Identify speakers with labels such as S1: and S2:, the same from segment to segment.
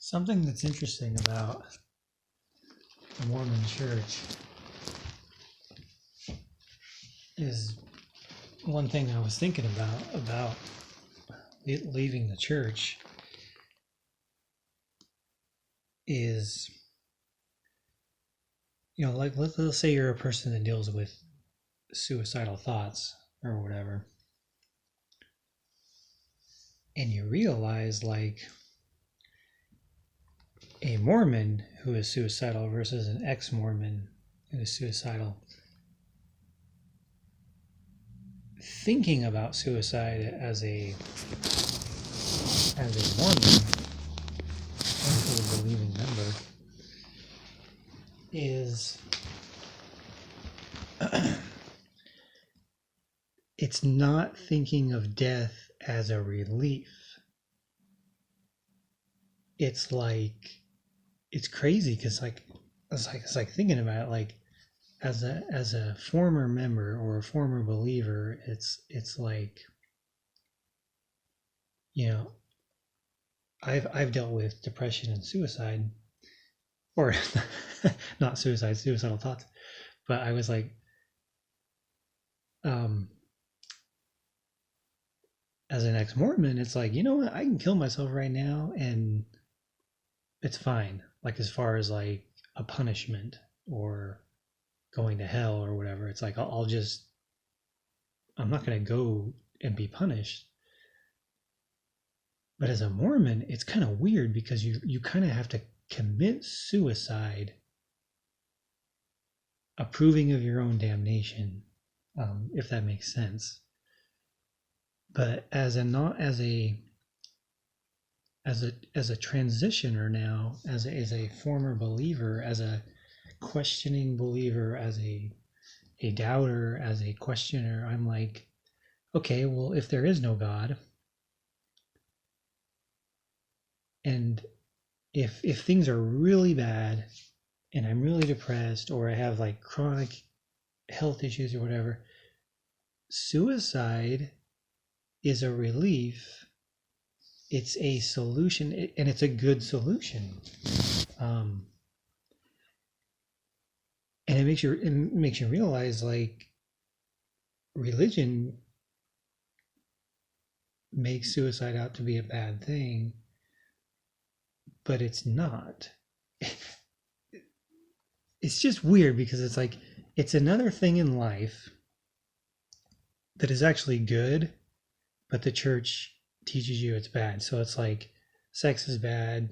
S1: Something that's interesting about the Mormon Church is one thing I was thinking about leaving the church is, like let's say you're a person that deals with suicidal thoughts or whatever, and you realize like a Mormon who is suicidal versus an ex-Mormon who is suicidal, thinking about suicide as a Mormon, as a believing member, is it's not thinking of death as a relief. It's like, it's crazy because it's like thinking about it, like as a former member or a former believer, it's like, I've dealt with depression and suicide, or not suicide, suicidal thoughts, but I was like, as an ex-Mormon, it's like, you know what, I can kill myself right now and it's fine. Like as far as like a punishment or going to hell or whatever, it's like I'm not going to go and be punished. But as a Mormon, it's kind of weird because you kind of have to commit suicide, approving of your own damnation, if that makes sense. But as a transitioner now, as a former believer, as a questioning believer, as a doubter, as a questioner, I'm like, okay, well, if there is no God, and if things are really bad and I'm really depressed or I have like chronic health issues or whatever, suicide is a relief. It's a solution, and it's a good solution. And it makes you realize like religion makes suicide out to be a bad thing, but it's not. It's just weird because it's like it's another thing in life that is actually good, but the church teaches you it's bad. So it's like sex is bad,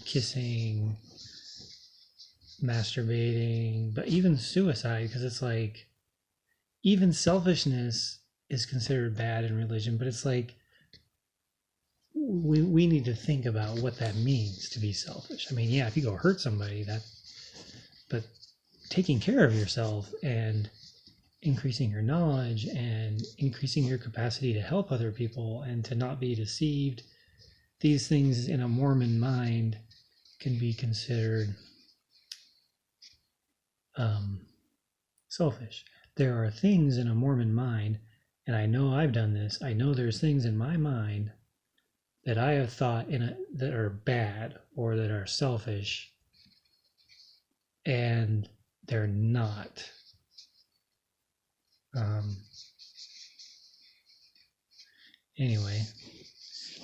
S1: kissing, masturbating, but even suicide, because it's like even selfishness is considered bad in religion, but it's like we need to think about what that means to be selfish. I mean, yeah, if you go hurt somebody, but taking care of yourself and increasing your knowledge and increasing your capacity to help other people and to not be deceived, these things in a Mormon mind can be considered selfish. There are things in a Mormon mind, and I know I've done this, I know there's things in my mind that I have thought that are bad or that are selfish, and they're not. Anyway,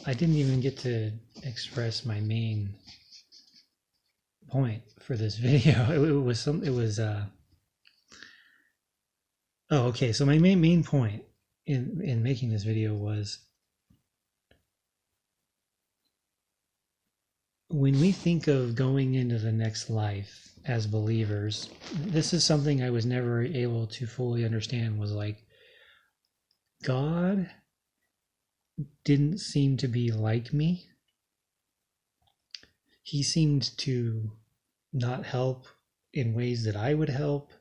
S1: I didn't even get to express my main point for this video. Okay, so my main point in making this video was, when we think of going into the next life as believers, this is something I was never able to fully understand, was like, God didn't seem to be like me. He seemed to not help in ways that I would help.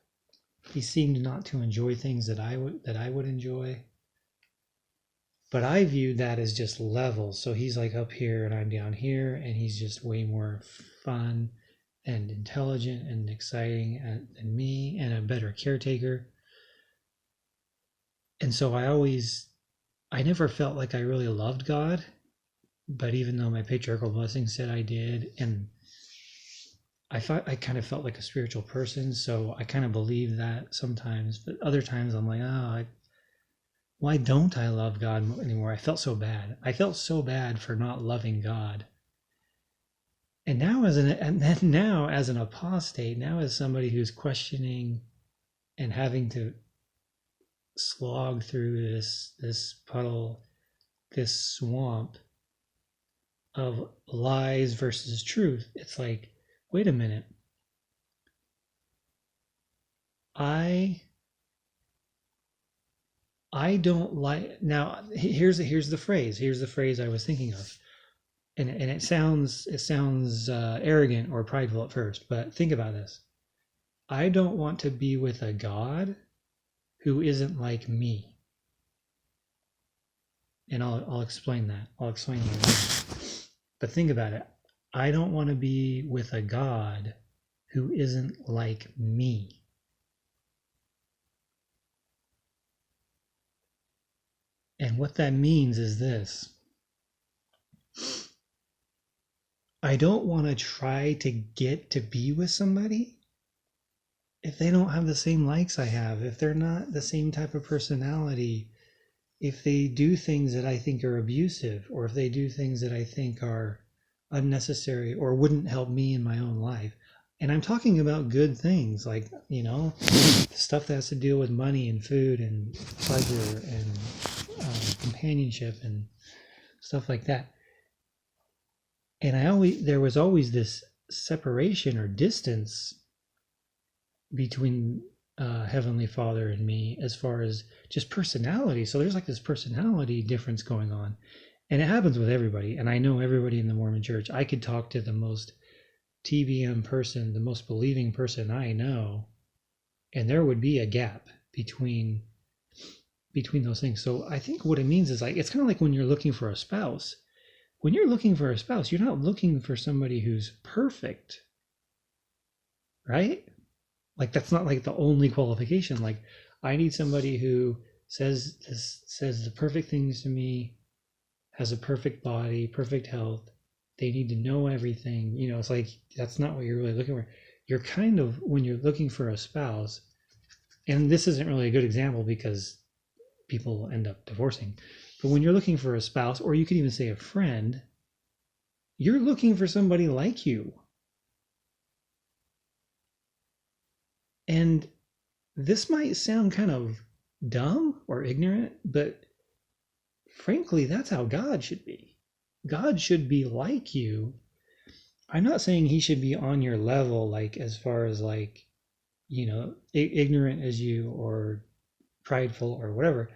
S1: He seemed not to enjoy things that I would enjoy. But I viewed that as just levels. So he's like up here and I'm down here, and he's just way more fun and intelligent and exciting than me, and a better caretaker. And so I I never felt like I really loved God, but even though my patriarchal blessing said I did, and I kind of felt like a spiritual person, so I kind of believe that sometimes. But other times I'm like, why don't I love God anymore? I felt so bad. I felt so bad for not loving God. And now as an apostate, now as somebody who's questioning and having to slog through this puddle, this swamp of lies versus truth, it's like, wait a minute. I don't like, now here's the phrase I was thinking of, and it sounds arrogant or prideful at first, but think about this. I don't want to be with a God who isn't like me. And I'll explain that. I'll explain that. But think about it. I don't want to be with a God who isn't like me. And what that means is this. I don't want to try to get to be with somebody if they don't have the same likes I have, if they're not the same type of personality, if they do things that I think are abusive, or if they do things that I think are unnecessary or wouldn't help me in my own life. And I'm talking about good things, like, stuff that has to deal with money and food and pleasure and companionship and stuff like that. And there was always this separation or distance between Heavenly Father and me as far as just personality. So there's like this personality difference going on. And it happens with everybody. And I know everybody in the Mormon church. I could talk to the most TBM person, the most believing person I know, and there would be a gap between those things. So I think what it means is, like, it's kind of like when you're looking for a spouse. When you're looking for a spouse, you're not looking for somebody who's perfect, right? Like, that's not like the only qualification. Like, I need somebody who says the perfect things to me, has a perfect body, perfect health. They need to know everything. It's like, that's not what you're really looking for. You're kind of, when you're looking for a spouse, and this isn't really a good example because people end up divorcing, but when you're looking for a spouse, or you could even say a friend, you're looking for somebody like you. And this might sound kind of dumb or ignorant, but frankly, that's how God should be. God should be like you. I'm not saying he should be on your level, like, as far as, like, ignorant as you or prideful or whatever.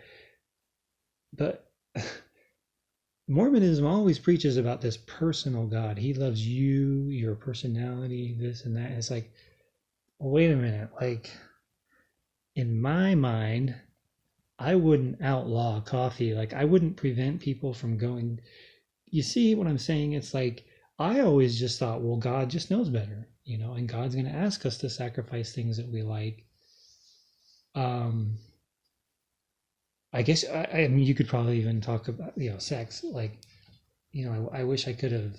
S1: But Mormonism always preaches about this personal God. He loves you, your personality, this and that. And it's like, well, wait a minute. Like, in my mind, I wouldn't outlaw coffee. Like, I wouldn't prevent people from going. You see what I'm saying? It's like, I always just thought, well, God just knows better, and God's going to ask us to sacrifice things that we like. I guess, I mean, you could probably even talk about, sex. Like, I wish I could have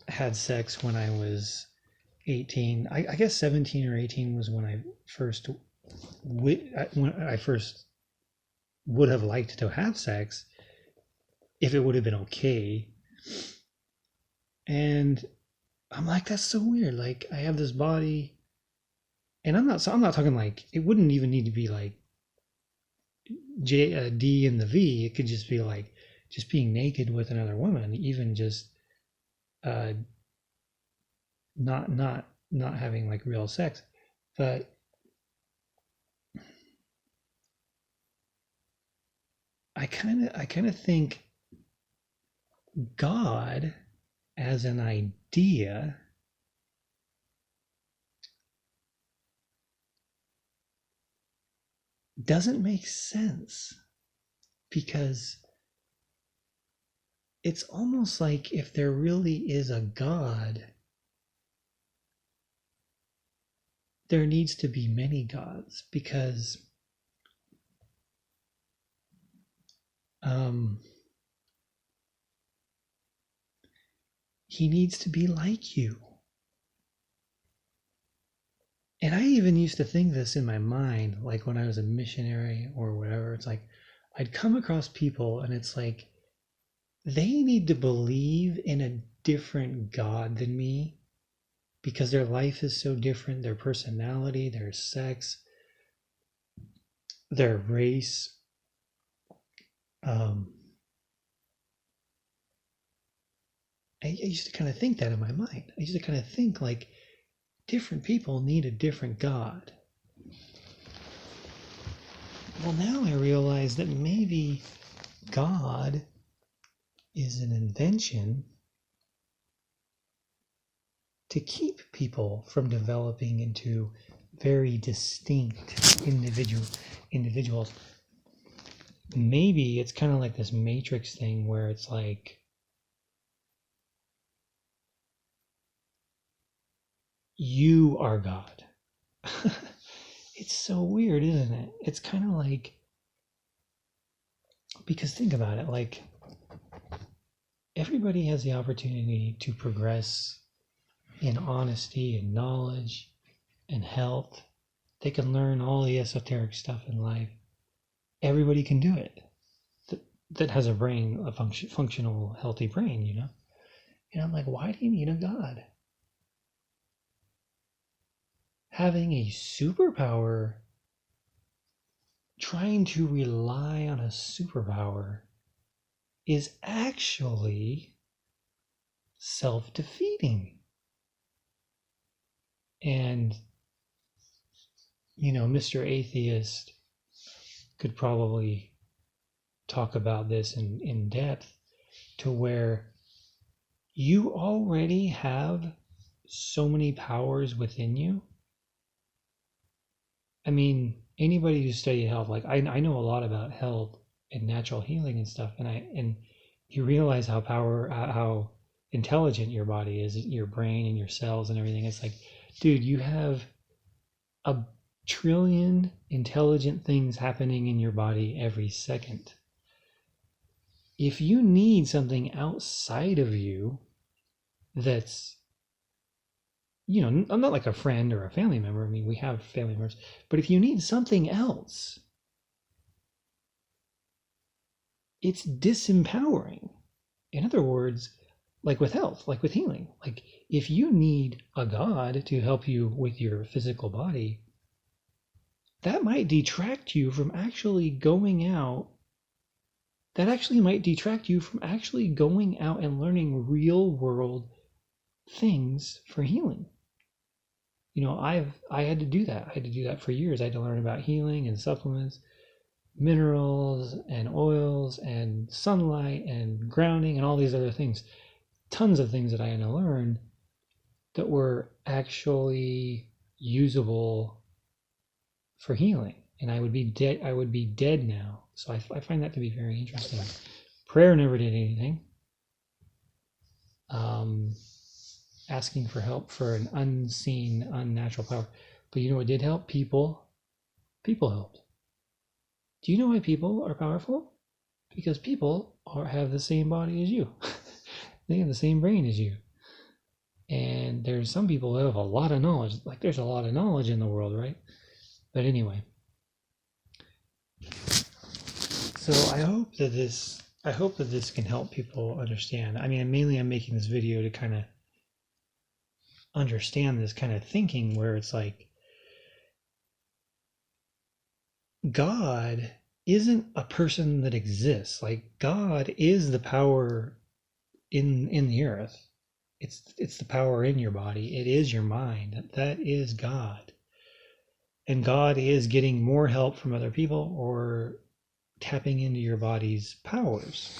S1: had sex when I was 18. I guess 17 or 18 was when I first would have liked to have sex, if it would have been okay. And I'm like, that's so weird. Like, I have this body, and I'm not talking like, it wouldn't even need to be like D and the V. It could just be like just being naked with another woman, even just not having like real sex. But I kind of think God as an idea doesn't make sense, because it's almost like, if there really is a God, there needs to be many gods, because he needs to be like you. And I even used to think this in my mind, like when I was a missionary or whatever. It's like I'd come across people and it's like they need to believe in a different God than me because their life is so different, their personality, their sex, their race. Um, I used to kind of think that in my mind. I used to kind of think like different people need a different God. Well, now I realize that maybe God is an invention to keep people from developing into very distinct individuals. Maybe it's kind of like this Matrix thing where it's like you are God. It's so weird, isn't it? It's kind of like, because think about it, like everybody has the opportunity to progress in honesty and knowledge and health. They can learn all the esoteric stuff in life. Everybody can do it that has a brain, a functional, healthy brain, you know? And I'm like, why do you need a God? Having a superpower, trying to rely on a superpower, is actually self-defeating. And, you know, Mr. Atheist could probably talk about this in depth, to where you already have so many powers within you. I mean, anybody who studied health, like I know a lot about health and natural healing and stuff, and you realize how intelligent your body is, your brain and your cells and everything. It's like, dude, you have a trillion intelligent things happening in your body every second. If you need something outside of you that's, you know, I'm not like a friend or a family member. I mean, we have family members, but if you need something else, it's disempowering. In other words, like with health, like with healing, like if you need a God to help you with your physical body, that might detract you from actually going out. That actually might detract you from actually going out and learning real world things for healing. You know, I had to do that. I had to do that for years. I had to learn about healing and supplements, minerals and oils and sunlight and grounding and all these other things. Tons of things that I had to learn that were actually usable for healing. And I would be dead now. So I find that to be very interesting. Prayer never did anything. Asking for help for an unseen, unnatural power. But you know what did help? People helped. Do you know why people are powerful? Because people have the same body as you. They have the same brain as you. And there's some people who have a lot of knowledge. Like there's a lot of knowledge in the world, right? But anyway. So I hope that this can help people understand. I mean, mainly I'm making this video to kind of understand this kind of thinking where it's like God isn't a person that exists. Like God is the power in the earth. It's the power in your body. It is your mind. That is God. And God is getting more help from other people or tapping into your body's powers.